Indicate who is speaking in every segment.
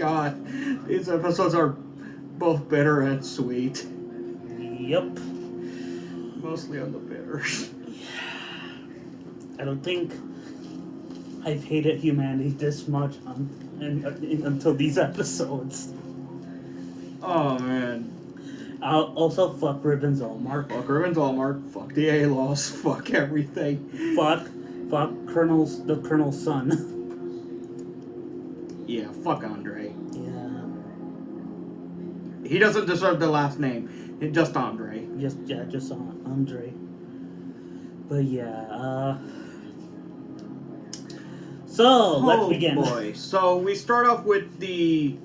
Speaker 1: god. These episodes are both bitter and sweet.
Speaker 2: Yep.
Speaker 1: Mostly on the bitter.
Speaker 2: I don't think I've hated humanity this much until these episodes.
Speaker 1: Oh man.
Speaker 2: Also, fuck Ribbons Allmark.
Speaker 1: Fuck Ribbons Allmark. Fuck the A-Laws. Fuck everything.
Speaker 2: Fuck the Colonel's son.
Speaker 1: Yeah, fuck Andre.
Speaker 2: Yeah.
Speaker 1: He doesn't deserve the last name. Just Andre.
Speaker 2: Just Andre. But yeah, so let's begin.
Speaker 1: Boy. So we start off with the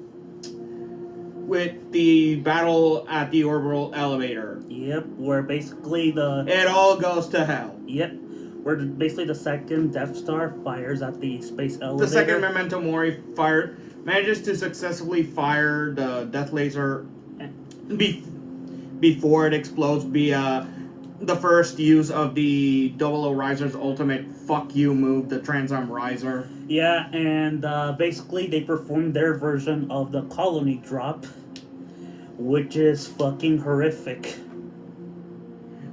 Speaker 1: battle at the orbital elevator.
Speaker 2: Yep, where basically
Speaker 1: it all goes to hell.
Speaker 2: Yep, where basically the second Death Star fires at the space elevator.
Speaker 1: The second Memento Mori manages to successfully fire the death laser before it explodes via the first use of the 00 Riser's ultimate fuck you move, the Transarm Riser.
Speaker 2: Yeah, and basically they performed their version of the colony drop, which is fucking horrific.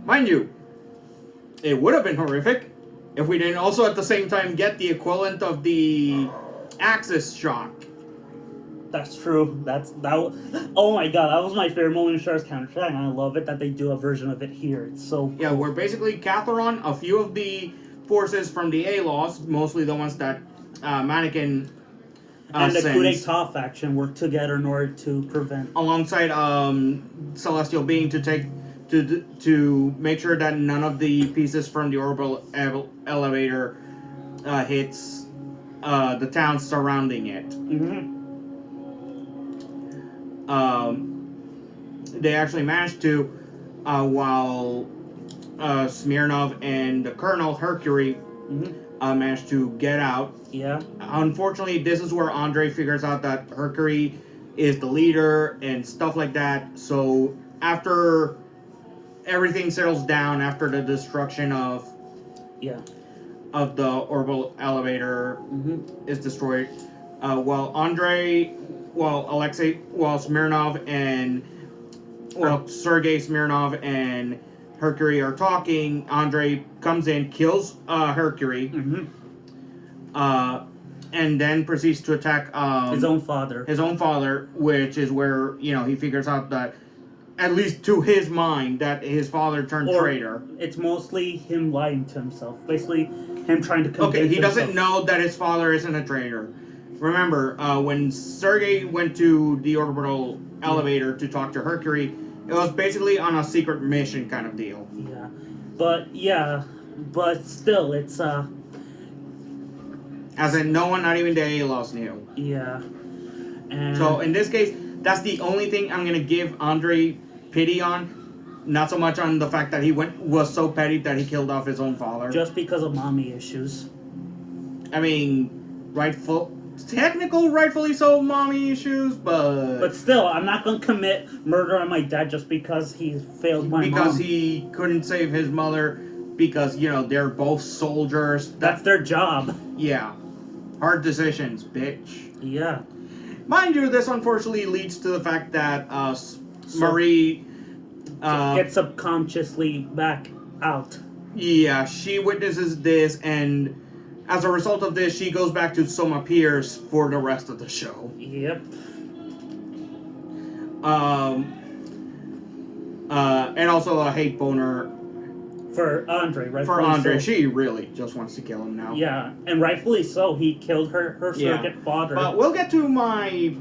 Speaker 1: Mind you, it would have been horrific if we didn't also at the same time get the equivalent of the Axis shock.
Speaker 2: That's true. Oh my god, that was my favorite moment in Star Wars Counter-Strike, and I love it that they do a version of it here. It's so...
Speaker 1: Yeah, we're basically Catharon, a few of the forces from the A-Laws, mostly the ones that Mannequin
Speaker 2: and the
Speaker 1: sends,
Speaker 2: coup d'etat faction work together in order to prevent...
Speaker 1: Alongside Celestial Being to make sure that none of the pieces from the orbital elevator hits the towns surrounding it.
Speaker 2: Mm-hmm.
Speaker 1: They actually managed to, while Smirnov and the Colonel, Hercury, managed to get out.
Speaker 2: Yeah.
Speaker 1: Unfortunately, this is where Andre figures out that Hercury is the leader and stuff like that. So after everything settles down, after the destruction of the orbital elevator is destroyed, while Smirnov and Sergei Smirnov and Hercury are talking, Andre comes in, kills Hercury, and then proceeds to attack
Speaker 2: his own father.
Speaker 1: Which is where he figures out that, at least to his mind, that his father turned traitor.
Speaker 2: It's mostly him lying to himself. Basically, him trying to convince
Speaker 1: he doesn't know that his father isn't a traitor. Remember, when Sergei went to the orbital elevator to talk to Hercury, it was basically on a secret mission kind of deal.
Speaker 2: But still, it's
Speaker 1: as in, no one, not even the A-Laws knew.
Speaker 2: Yeah. And
Speaker 1: so in this case, that's the only thing I'm gonna give Andre pity on. Not so much on the fact that he was so petty that he killed off his own father.
Speaker 2: Just because of mommy issues.
Speaker 1: I mean, rightfully so mommy issues, but
Speaker 2: still, I'm not gonna commit murder on my dad just because he failed my mom.
Speaker 1: Because he couldn't save his mother, because, they're both soldiers.
Speaker 2: That's their job.
Speaker 1: Yeah. Hard decisions, bitch.
Speaker 2: Yeah.
Speaker 1: Mind you, this unfortunately leads to the fact that Marie
Speaker 2: gets subconsciously back out.
Speaker 1: Yeah, she witnesses this, and as a result of this, she goes back to Soma Pierce for the rest of the show.
Speaker 2: Yep.
Speaker 1: And also a hate boner
Speaker 2: for Andre, right?
Speaker 1: For Andre, she really just wants to kill him now.
Speaker 2: Yeah, and rightfully so. He killed her surrogate father.
Speaker 1: But we'll get to my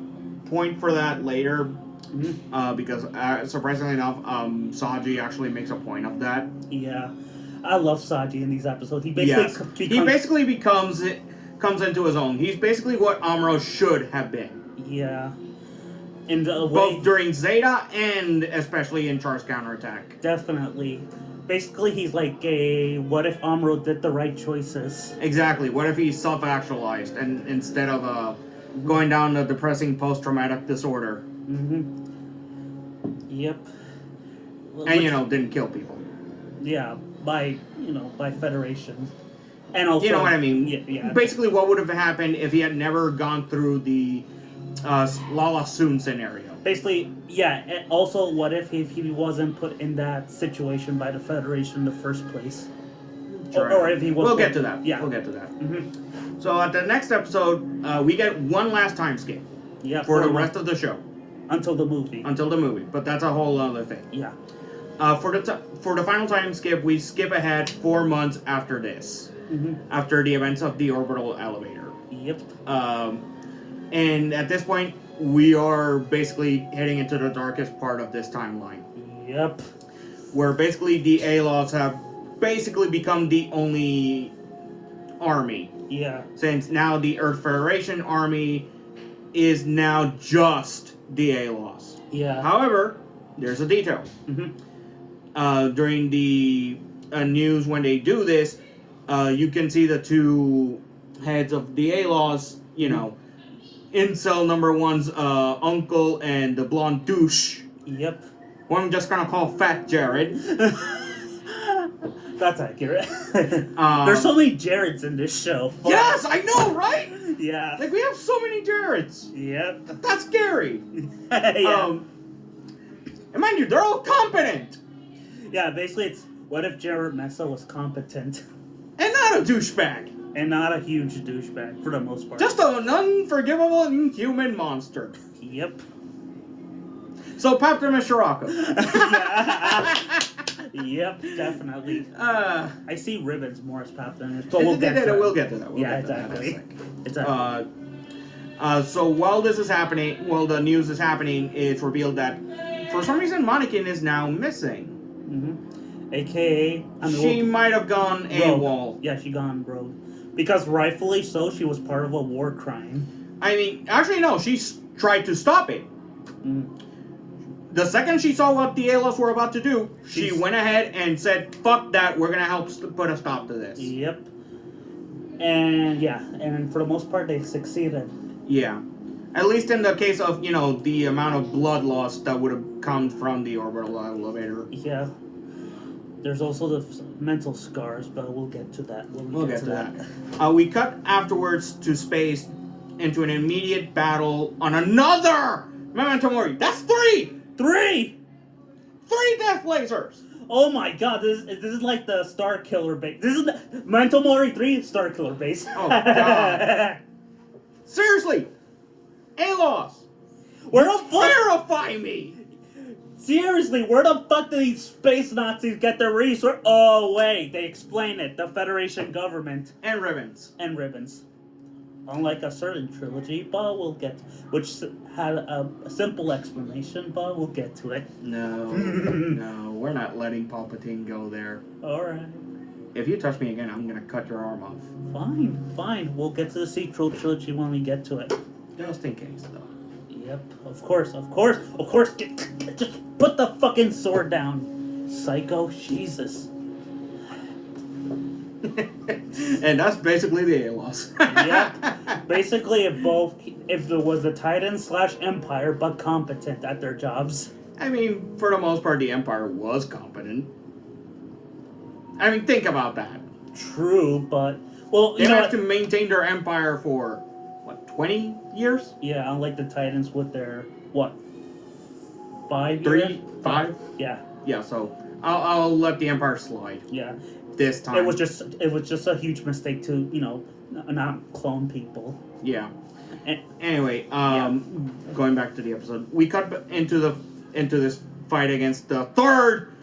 Speaker 1: point for that later, because surprisingly enough, Saji actually makes a point of that.
Speaker 2: Yeah. I love Saji in these episodes. He
Speaker 1: basically comes into his own. He's basically what Amuro should have been.
Speaker 2: Yeah. In the way,
Speaker 1: both during Zeta and especially in Char's counterattack.
Speaker 2: Definitely. Basically, he's like what if Amuro did the right choices?
Speaker 1: Exactly. What if he self-actualized and instead of going down the depressing post-traumatic disorder?
Speaker 2: Yep.
Speaker 1: And didn't kill people.
Speaker 2: Yeah. By Federation. And also,
Speaker 1: you know what I mean?
Speaker 2: Yeah.
Speaker 1: Basically, what would have happened if he had never gone through the Lala Soon scenario.
Speaker 2: Basically, yeah. And also, what if he wasn't put in that situation by the Federation in the first place? Or if he was.
Speaker 1: We'll get to that.
Speaker 2: Yeah.
Speaker 1: We'll get to that.
Speaker 2: Mm-hmm.
Speaker 1: So at the next episode, we get one last time skip.
Speaker 2: Yeah.
Speaker 1: For the rest of the show.
Speaker 2: Until the movie.
Speaker 1: But that's a whole other thing.
Speaker 2: Yeah.
Speaker 1: For the final time skip, we skip ahead 4 months after this.
Speaker 2: Mm-hmm.
Speaker 1: After the events of the orbital elevator.
Speaker 2: Yep.
Speaker 1: And at this point, we are basically heading into the darkest part of this timeline.
Speaker 2: Yep.
Speaker 1: Where basically the ALOS have basically become the only army.
Speaker 2: Yeah.
Speaker 1: Since now the Earth Federation army is now just the ALOS.
Speaker 2: Yeah.
Speaker 1: However, there's a detail.
Speaker 2: Mm-hmm.
Speaker 1: During the news when they do this, you can see the two heads of the ALOS, you know, incel number one's uncle and the blonde douche.
Speaker 2: Yep.
Speaker 1: Who I'm just gonna call Fat Jared.
Speaker 2: That's accurate. There's so many Jareds in this show.
Speaker 1: Yes, I know, right?
Speaker 2: Yeah.
Speaker 1: Like, we have so many Jareds.
Speaker 2: Yep.
Speaker 1: That's scary.
Speaker 2: Yeah.
Speaker 1: And mind you, they're all competent.
Speaker 2: Yeah, basically it's, what if Jared Mesa was competent?
Speaker 1: And not a douchebag.
Speaker 2: And not a huge douchebag, for the most part.
Speaker 1: Just an unforgivable and inhuman monster.
Speaker 2: Yep.
Speaker 1: So, Captain Mishiraka.
Speaker 2: Yep, definitely. I see Ribbons more as Captain, but
Speaker 1: we'll get to that. We'll get to that.
Speaker 2: Yeah, exactly.
Speaker 1: So while this is happening, while the news is happening, it's revealed that for some reason Monakin is now missing.
Speaker 2: Mm-hmm. AKA,
Speaker 1: she might have gone AWOL.
Speaker 2: Yeah, she gone rogue. Because rightfully so, she was part of a war crime.
Speaker 1: I mean, actually no, she tried to stop it.
Speaker 2: Mm.
Speaker 1: The second she saw what the ALOS were about to do, she went ahead and said, fuck that, we're gonna help put a stop to this.
Speaker 2: Yep. And yeah, and for the most part they succeeded.
Speaker 1: Yeah. At least in the case of, you know, the amount of blood loss that would have come from the orbital elevator.
Speaker 2: Yeah. There's also the mental scars, but we'll get to that.
Speaker 1: We'll get to that. We cut afterwards to space into an immediate battle on another Memento Mori. That's 3!
Speaker 2: 3
Speaker 1: death lasers!
Speaker 2: Oh my god, this is like the Star Killer base. This is the Memento Mori 3 Star Killer base.
Speaker 1: Oh god. Seriously! ALOS!
Speaker 2: Where the fuck?
Speaker 1: Terrify me!
Speaker 2: Seriously, where the fuck do these space Nazis get their resource? Oh wait, they explain it. The Federation government.
Speaker 1: And ribbons.
Speaker 2: Unlike a certain trilogy, but we'll get which had a simple explanation, but we'll get to it.
Speaker 1: No, no, we're not letting Palpatine go there.
Speaker 2: Alright.
Speaker 1: If you touch me again, I'm gonna cut your arm off.
Speaker 2: Fine. We'll get to the sequel trilogy when we get to it.
Speaker 1: Just in case, though.
Speaker 2: Yep, of course. Just put the fucking sword down. Psycho, Jesus.
Speaker 1: And that's basically the ALOS.
Speaker 2: Yep. Basically, if there was a Titan / Empire, but competent at their jobs.
Speaker 1: I mean, for the most part, the Empire was competent. I mean, think about that.
Speaker 2: True, but well,
Speaker 1: they have to maintain their empire for what, 20 years?
Speaker 2: Yeah, unlike the Titans with their what, 5
Speaker 1: years?
Speaker 2: 3,
Speaker 1: 5?
Speaker 2: Yeah.
Speaker 1: Yeah. So I'll let the Empire slide.
Speaker 2: Yeah.
Speaker 1: This time.
Speaker 2: It was just a huge mistake to, you know, not clone people.
Speaker 1: Yeah. Anyway, going back to the episode, we cut into this fight against the third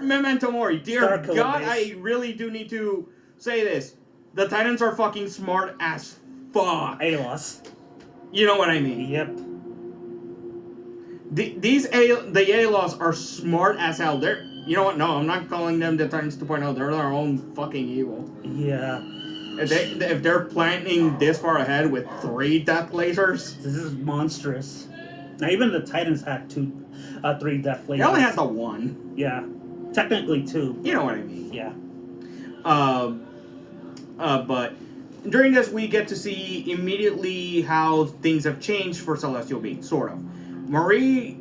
Speaker 1: Memento Mori. Dear God, I really do need to say this. The Titans are fucking smart as fuck.
Speaker 2: ALOS.
Speaker 1: You know what I mean?
Speaker 2: Yep.
Speaker 1: The ALOS are smart as hell. You know what? No, I'm not calling them the Titans 2.0. They're their own fucking evil.
Speaker 2: Yeah.
Speaker 1: If they're planning this far ahead with 3 death lasers,
Speaker 2: this is monstrous. Now even the Titans had 3 death lasers.
Speaker 1: They only had the 1.
Speaker 2: Yeah, technically 2.
Speaker 1: You know what I mean?
Speaker 2: Yeah.
Speaker 1: But during this, we get to see immediately how things have changed for Celestial beings, sort of. Marie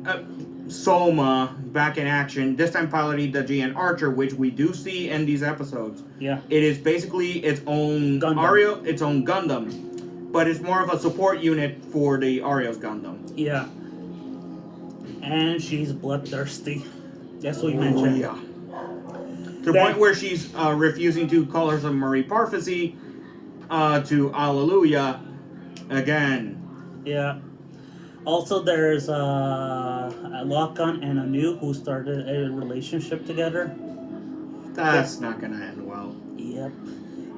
Speaker 1: Soma back in action, this time piloting the GN Archer, which we do see in these episodes.
Speaker 2: Yeah.
Speaker 1: It is basically its own
Speaker 2: Gundam.
Speaker 1: its own Gundam. but it's more of a support unit for the Arios Gundam.
Speaker 2: Yeah. And she's bloodthirsty. Yes, we
Speaker 1: Oh,
Speaker 2: mentioned.
Speaker 1: yeah. To the point where she's refusing to call herself Marie Parfasy to Alleluia again.
Speaker 2: Yeah. Also, there's a Lock-On and Anu who started a relationship together.
Speaker 1: That's not gonna end well.
Speaker 2: Yep.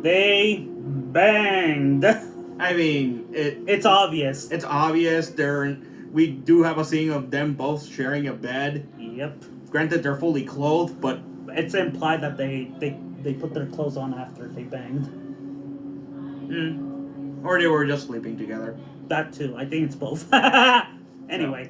Speaker 2: They banged.
Speaker 1: I mean,
Speaker 2: It's obvious.
Speaker 1: It's obvious. We do have a scene of them both sharing a bed.
Speaker 2: Yep.
Speaker 1: Granted, they're fully clothed, but
Speaker 2: It's implied that they put their clothes on after they banged.
Speaker 1: Or they were just sleeping together.
Speaker 2: That too. I think it's both. Anyway.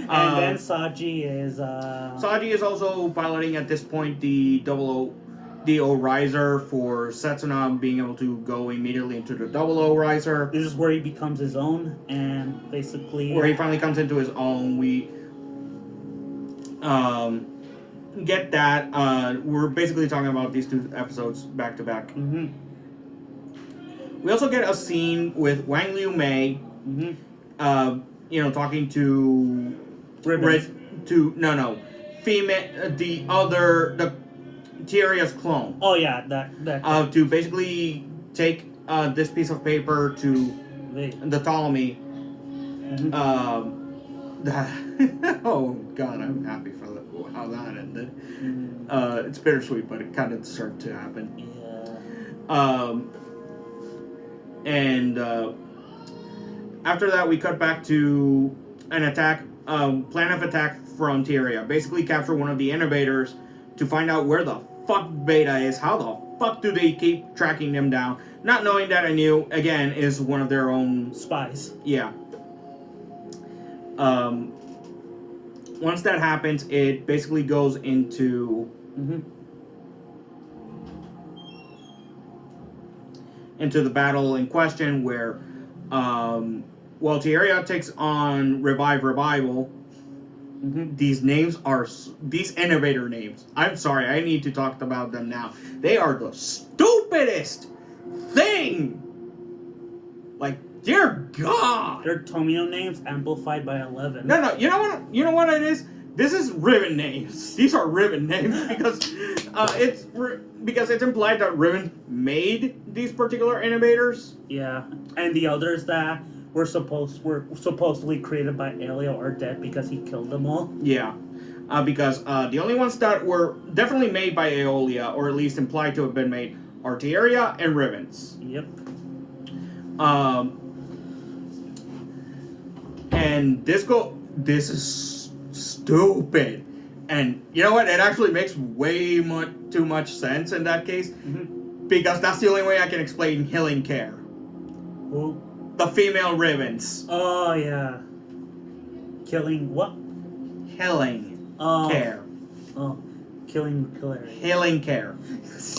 Speaker 2: And then Saji is
Speaker 1: Saji is also piloting at this point the DO riser for Setsuna being able to go immediately into the 00 riser.
Speaker 2: This is where he becomes his own, and basically
Speaker 1: Where he finally comes into his own. We get that. We're basically talking about these two episodes back to back.
Speaker 2: Mm-hmm.
Speaker 1: We also get a scene with Wang Liu Mei, talking to female, the Tiria's clone.
Speaker 2: Oh yeah, that.
Speaker 1: To basically take this piece of paper to the Ptolemy.
Speaker 2: Mm-hmm.
Speaker 1: Oh God, I'm happy for how that ended.
Speaker 2: Mm-hmm.
Speaker 1: It's bittersweet, but it kind of deserved to happen.
Speaker 2: Yeah.
Speaker 1: And after that, we cut back to an attack, plan of attack from Tyria. Basically, capture one of the innovators to find out where the fuck Beta is. How the fuck do they keep tracking them down? Not knowing that Anu, again, is one of their own
Speaker 2: spies.
Speaker 1: Yeah. Once that happens, it basically goes into the battle in question, where Tyria takes on Revival. These innovator names. I'm sorry, I need to talk about them now. They are the stupidest thing. Like, dear God.
Speaker 2: Their Tomino names amplified by 11.
Speaker 1: No. You know what it is? This is Ribbon names. These are Ribbon names because it's implied that Ribbon made these particular innovators.
Speaker 2: Yeah, and the others that were supposedly created by Elio are dead because he killed them all.
Speaker 1: Yeah, because the only ones that were definitely made by Aeolia, or at least implied to have been made, are Tieria and Ribbons.
Speaker 2: Yep.
Speaker 1: And this is stupid. And you know what? It actually makes way too much sense in that case. Because that's the only way I can explain Healing Care.
Speaker 2: Who?
Speaker 1: The female Ribbons.
Speaker 2: Oh, yeah. Killing what?
Speaker 1: Healing Care.
Speaker 2: Oh, Killing Care.
Speaker 1: Healing Care.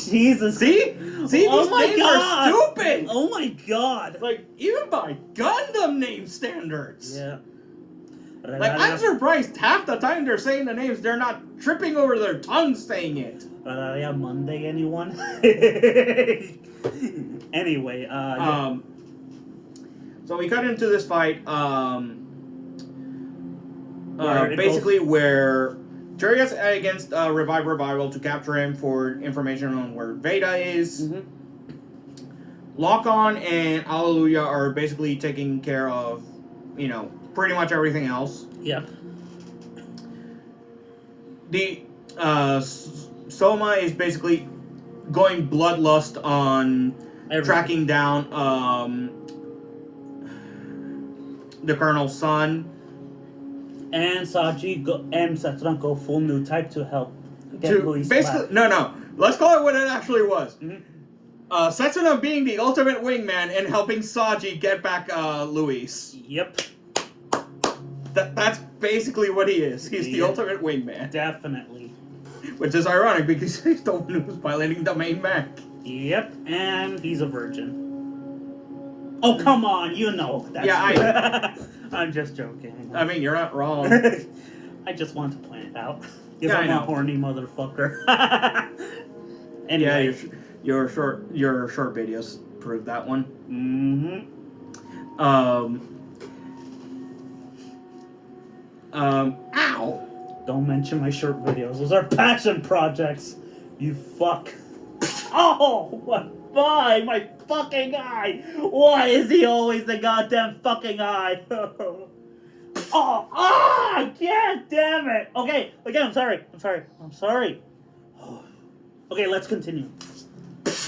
Speaker 2: Jesus.
Speaker 1: See? These names are stupid!
Speaker 2: Oh my God!
Speaker 1: Like, even by Gundam name standards.
Speaker 2: Yeah.
Speaker 1: Like, I'm surprised half the time they're saying the names, they're not tripping over their tongues saying it.
Speaker 2: Monday, anyone? Anyway, yeah.
Speaker 1: So we cut into this fight, basically where Jerry gets against Revival to capture him for information on where Veda is. Lock-On and Alleluia are basically taking care of, pretty much everything else.
Speaker 2: Yep.
Speaker 1: The Soma is basically going bloodlust on tracking down the Colonel's son.
Speaker 2: And Saji and Setsuna go full new type to help get Luis
Speaker 1: basically
Speaker 2: back.
Speaker 1: No. Let's call it what it actually was. Setsuna being the ultimate wingman and helping Saji get back Luis.
Speaker 2: Yep.
Speaker 1: That's basically what he is. He's the ultimate wingman.
Speaker 2: Definitely.
Speaker 1: Which is ironic because he's the one who's piloting the main mech.
Speaker 2: Yep, and he's a virgin. Oh, come on, you know. That's I'm just joking.
Speaker 1: I mean, you're not wrong.
Speaker 2: I just want to point it out. Because
Speaker 1: Yeah,
Speaker 2: I'm
Speaker 1: I
Speaker 2: a
Speaker 1: know.
Speaker 2: horny motherfucker. Anyway.
Speaker 1: Yeah, your short videos prove that one. Ow!
Speaker 2: Don't mention my short videos. Those are passion projects. You fuck. Oh, what? Why? My fucking eye! Why is he always the goddamn fucking eye? Oh, god damn it! Okay, again, I'm sorry. Okay, let's continue.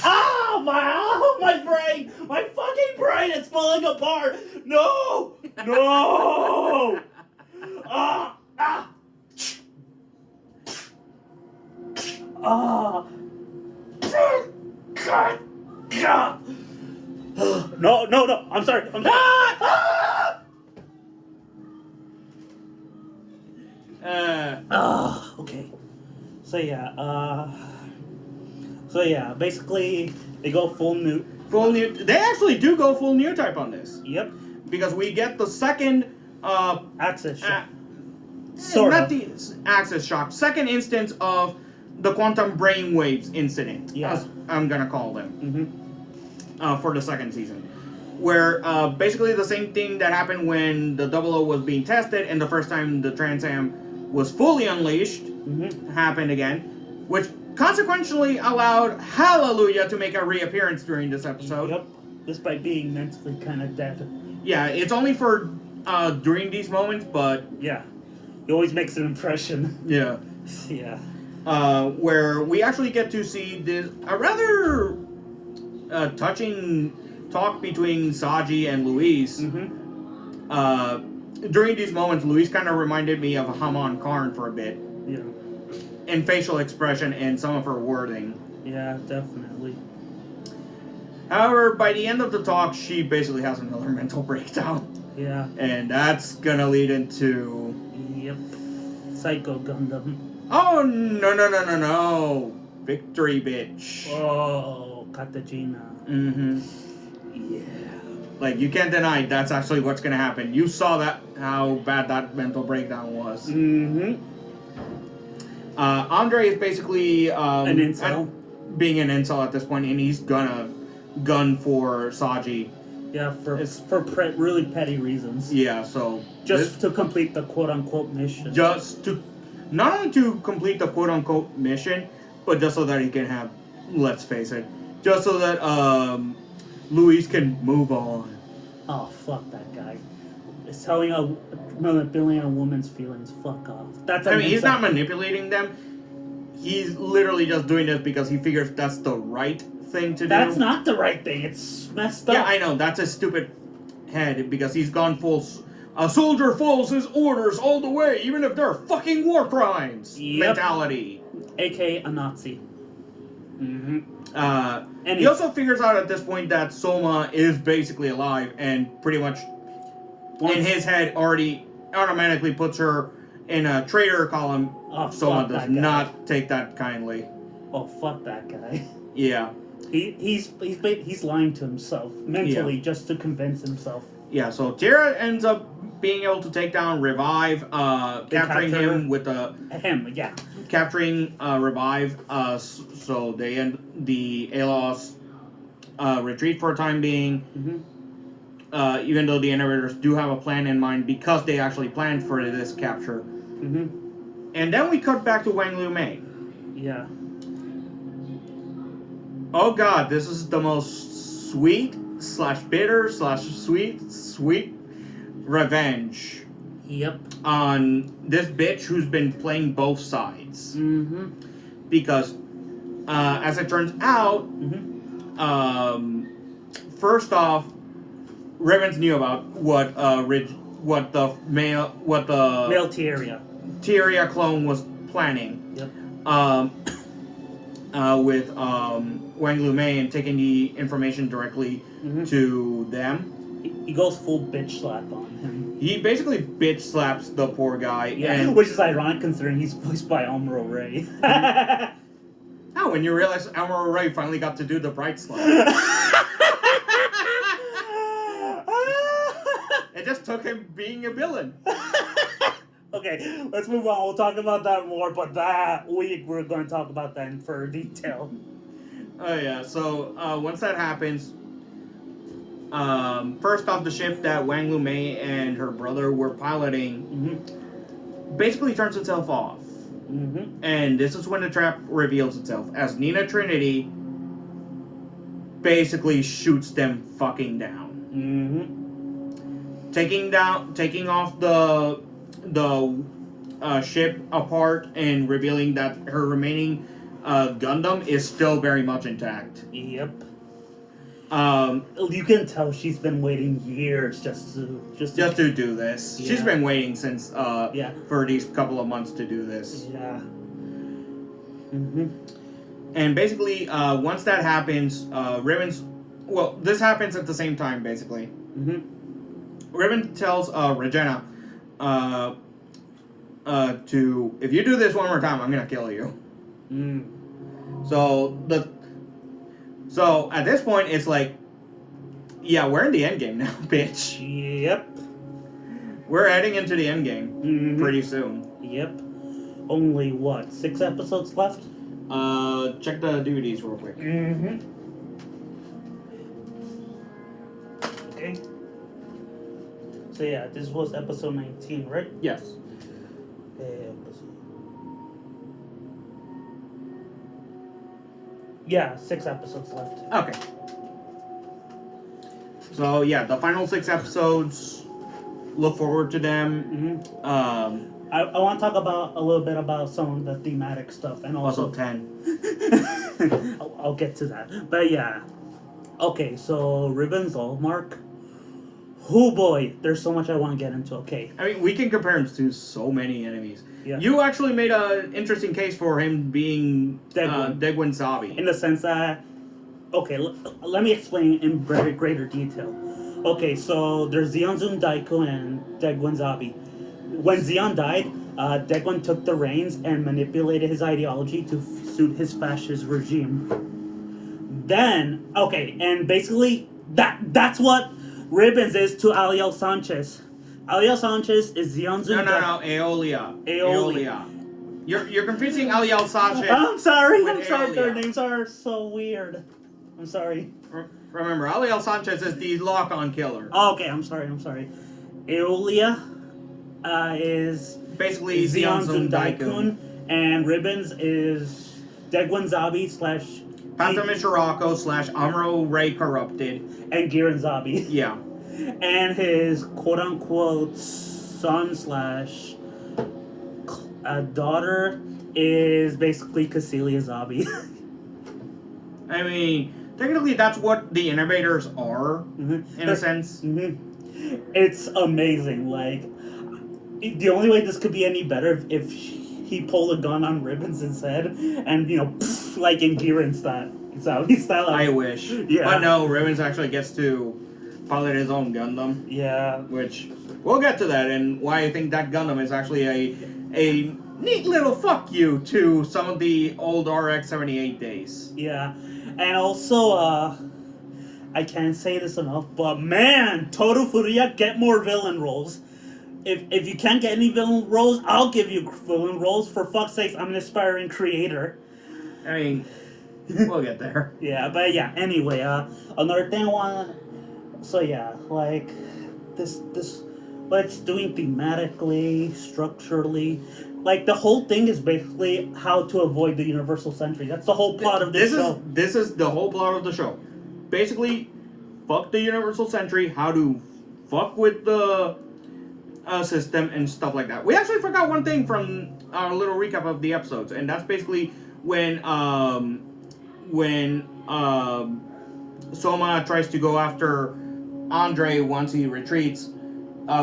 Speaker 2: My brain! My fucking brain is falling apart! No! No! Ah! Ah! Ah! God! God! No! I'm sorry. Ah! Okay. So yeah, basically they go full new.
Speaker 1: Full new. They actually do go full new type on this.
Speaker 2: Yep.
Speaker 1: Because we get the second
Speaker 2: access shock.
Speaker 1: Not the access shock. Second instance of the quantum brainwaves incident.
Speaker 2: Yeah.
Speaker 1: As I'm gonna call them.
Speaker 2: Mm-hmm.
Speaker 1: For the second season, where basically the same thing that happened when the 00 was being tested and the first time the Transam was fully unleashed happened again, which consequentially allowed Hallelujah to make a reappearance during this episode.
Speaker 2: Yep. Despite being mentally kind of dead.
Speaker 1: Yeah, it's only for during these moments, but
Speaker 2: yeah, he always makes an impression.
Speaker 1: Yeah.
Speaker 2: Yeah.
Speaker 1: Where we actually get to see this a rather touching talk between Saji and Luis. During these moments, Luis kind of reminded me of Haman Karn for a bit.
Speaker 2: Yeah.
Speaker 1: In facial expression and some of her wording.
Speaker 2: Yeah, definitely.
Speaker 1: However, by the end of the talk, she basically has another mental breakdown.
Speaker 2: Yeah.
Speaker 1: And that's gonna lead into...
Speaker 2: Yep. Psycho Gundam.
Speaker 1: Oh, no. Victory, bitch.
Speaker 2: Oh, Katajina.
Speaker 1: Mm-hmm.
Speaker 2: Yeah.
Speaker 1: Like, you can't deny that's actually what's gonna happen. You saw that, how bad that mental breakdown was.
Speaker 2: Mm-hmm.
Speaker 1: Andre is basically...
Speaker 2: an incel.
Speaker 1: Being an incel at this point, and he's gonna gun for Saji.
Speaker 2: Yeah, for really petty reasons.
Speaker 1: Yeah, so...
Speaker 2: Just to complete the quote-unquote mission.
Speaker 1: Not only to complete the quote-unquote mission, but just so that he can have... Let's face it. Just so that, Luis can move on.
Speaker 2: Oh, fuck that guy. It's manipulating a woman's feelings. Fuck off.
Speaker 1: He's not manipulating them. He's literally just doing this because he figures that's the right thing to do.
Speaker 2: That's not the right thing. It's messed up.
Speaker 1: Yeah, I know. That's a stupid head because he's gone full... A soldier follows his orders all the way, even if they're fucking war crimes.
Speaker 2: Yep.
Speaker 1: Mentality.
Speaker 2: A.k.a. a Nazi. Mm-hmm.
Speaker 1: He also figures out at this point that Soma is basically alive and pretty much in his head already automatically puts her in a traitor column.
Speaker 2: Oh,
Speaker 1: Soma does not take that kindly.
Speaker 2: Oh, fuck that guy.
Speaker 1: Yeah.
Speaker 2: He's lying to himself mentally just to convince himself.
Speaker 1: Yeah, so Tira ends up being able to take down Revive, capturing him with the... Capturing Revive, so they end the Alos retreat for a time being. Even though the innovators do have a plan in mind because they actually planned for this capture. And then we cut back to Wang Liu Mei.
Speaker 2: Yeah.
Speaker 1: Oh god, this is the most sweet/bitter/sweet revenge.
Speaker 2: Yep.
Speaker 1: On this bitch who's been playing both sides. Because, as it turns out, first off, Ribbons knew about what the male Tieria clone was planning.
Speaker 2: Yep.
Speaker 1: With Wang Liu Mei and taking the information directly to them.
Speaker 2: He goes full bitch slap on him.
Speaker 1: He basically bitch slaps the poor guy.
Speaker 2: Yeah, which is ironic considering he's voiced by Amuro Ray.
Speaker 1: Oh, when you realize Amuro Ray finally got to do the bright slap. It just took him being a villain.
Speaker 2: Okay, let's move on. We'll talk about that more, but that week we're going to talk about that in further detail.
Speaker 1: Oh yeah, so once that happens, first off, the ship that Wang Lu Mei and her brother were piloting basically turns itself off. And this is when the trap reveals itself as Nina Trinity basically shoots them fucking down. Taking off the ship apart and revealing that her remaining Gundam is still very much intact.
Speaker 2: Yep. You can tell she's been waiting years just to
Speaker 1: do this. Yeah. She's been waiting since for these couple of months to do this.
Speaker 2: Yeah.
Speaker 1: And basically, once that happens, Ribbons. Well, this happens at the same time, basically. Ribbon tells Regina, to if you do this one more time, I'm gonna kill you. So at this point, it's like, yeah, we're in the end game now, bitch.
Speaker 2: Yep.
Speaker 1: We're heading into the end game pretty soon.
Speaker 2: Yep. Only what, 6 episodes left?
Speaker 1: Check the DVDs real quick.
Speaker 2: Okay. So yeah, this was episode 19, right?
Speaker 1: Yes.
Speaker 2: Yeah, 6 episodes left.
Speaker 1: Okay. So yeah, the final 6 episodes. Look forward to them.
Speaker 2: I want to talk about a little bit about some of the thematic stuff and also
Speaker 1: 10.
Speaker 2: I'll get to that. But yeah. Okay, so Ribbons Mark. Oh boy, there's so much I want to get into. Okay.
Speaker 1: I mean, we can compare him to so many enemies.
Speaker 2: Yeah.
Speaker 1: You actually made an interesting case for him being Degwin Zabi.
Speaker 2: In the sense that, okay, let me explain in greater detail. Okay, so there's Zeonzun Daiku and Degwin Zabi. When Zeon died, Degwin took the reins and manipulated his ideology to suit his fascist regime. Then, okay, and basically that's what Ribbons is to Aliel Sanchez. Aliel Sanchez is Zeonzun.
Speaker 1: No, Aeolia. You're confusing Aliel Sanchez.
Speaker 2: I'm sorry.
Speaker 1: Aeolia.
Speaker 2: Their names are so weird. I'm sorry.
Speaker 1: Remember, Aliel Sanchez is the lock-on killer.
Speaker 2: Okay, I'm sorry. Aeolia is
Speaker 1: basically Zeonzun Daikun.
Speaker 2: And Ribbons is Degwin Zabi /
Speaker 1: Phantom Michirako / Amuro Ray Corrupted.
Speaker 2: And Giran Zabi.
Speaker 1: Yeah.
Speaker 2: And his quote-unquote son / daughter is basically Cecilia Zabi.
Speaker 1: I mean, technically that's what the innovators are, in a sense.
Speaker 2: It's amazing. Like, the only way this could be any better if he pulled a gun on Ribbons instead, and like in Giran style.
Speaker 1: I wish.
Speaker 2: Yeah.
Speaker 1: But no, Ribbons actually gets to pilot his own Gundam.
Speaker 2: Yeah.
Speaker 1: Which we'll get to that, and why I think that Gundam is actually a neat little fuck you to some of the old RX-78 days.
Speaker 2: Yeah. And also, I can't say this enough, but man, Toru Furuya, get more villain roles. If you can't get any villain roles, I'll give you villain roles. For fuck's sake, I'm an aspiring creator.
Speaker 1: I mean, we'll get there.
Speaker 2: Yeah, but yeah, anyway, another thing I want... So yeah, like, this what it's doing thematically, structurally... Like, the whole thing is basically how to avoid the Universal Century. That's the whole plot of this show.
Speaker 1: This is the whole plot of the show. Basically, fuck the Universal Century, how to fuck with the system and stuff like that. We actually forgot one thing from our little recap of the episodes, and that's basically when Soma tries to go after Andre once he retreats.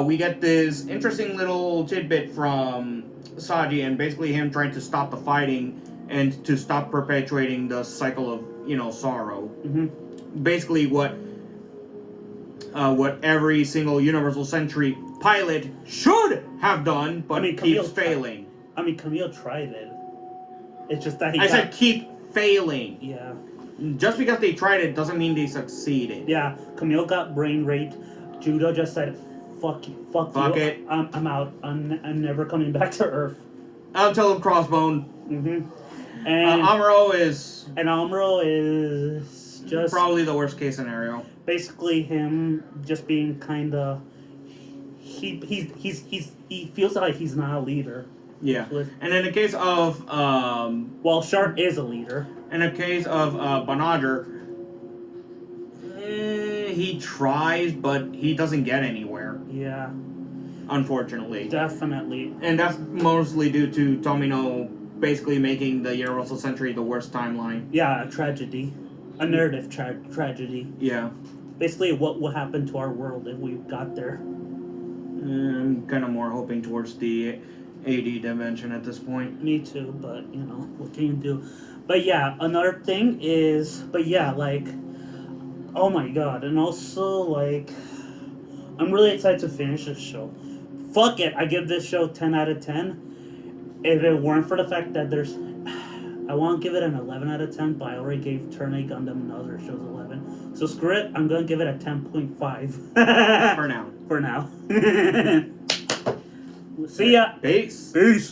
Speaker 1: We get this interesting little tidbit from Saji, and basically him trying to stop the fighting and to stop perpetuating the cycle of sorrow. Basically, what every single Universal Century pilot should have done, but keeps failing.
Speaker 2: Camille tried it. It's just that
Speaker 1: I said keep failing.
Speaker 2: Yeah.
Speaker 1: Just because they tried it doesn't mean they succeeded.
Speaker 2: Yeah, Camille got brain raped. Judo just said, fuck you. I'm out. I'm never coming back to Earth.
Speaker 1: Until Crossbone.
Speaker 2: And
Speaker 1: Amuro is
Speaker 2: just
Speaker 1: probably the worst case scenario.
Speaker 2: basically him just being kind of he feels like he's not a leader.
Speaker 1: Yeah. And in the case of
Speaker 2: well, Shark is a leader.
Speaker 1: In the case of Bonager, he tries, but he doesn't get anywhere.
Speaker 2: Yeah.
Speaker 1: Unfortunately.
Speaker 2: Definitely.
Speaker 1: And that's mostly due to Tomino basically making the Universal Century the worst timeline.
Speaker 2: Yeah, a tragedy. A narrative tragedy.
Speaker 1: Yeah.
Speaker 2: Basically, what would happen to our world if we got there?
Speaker 1: I'm kind of more hoping towards the AD dimension at this point.
Speaker 2: Me too, but, you know, what can you do? But yeah, another thing is... But yeah, like... Oh my god, and also, like... I'm really excited to finish this show. Fuck it, I give this show 10 out of 10. If it weren't for the fact that there's... I want to give it an 11 out of 10, but I already gave Turn A Gundam and other shows 11. So screw it, I'm going to give it a 10.5.
Speaker 1: For now.
Speaker 2: For now. See ya.
Speaker 1: Peace.
Speaker 2: Peace.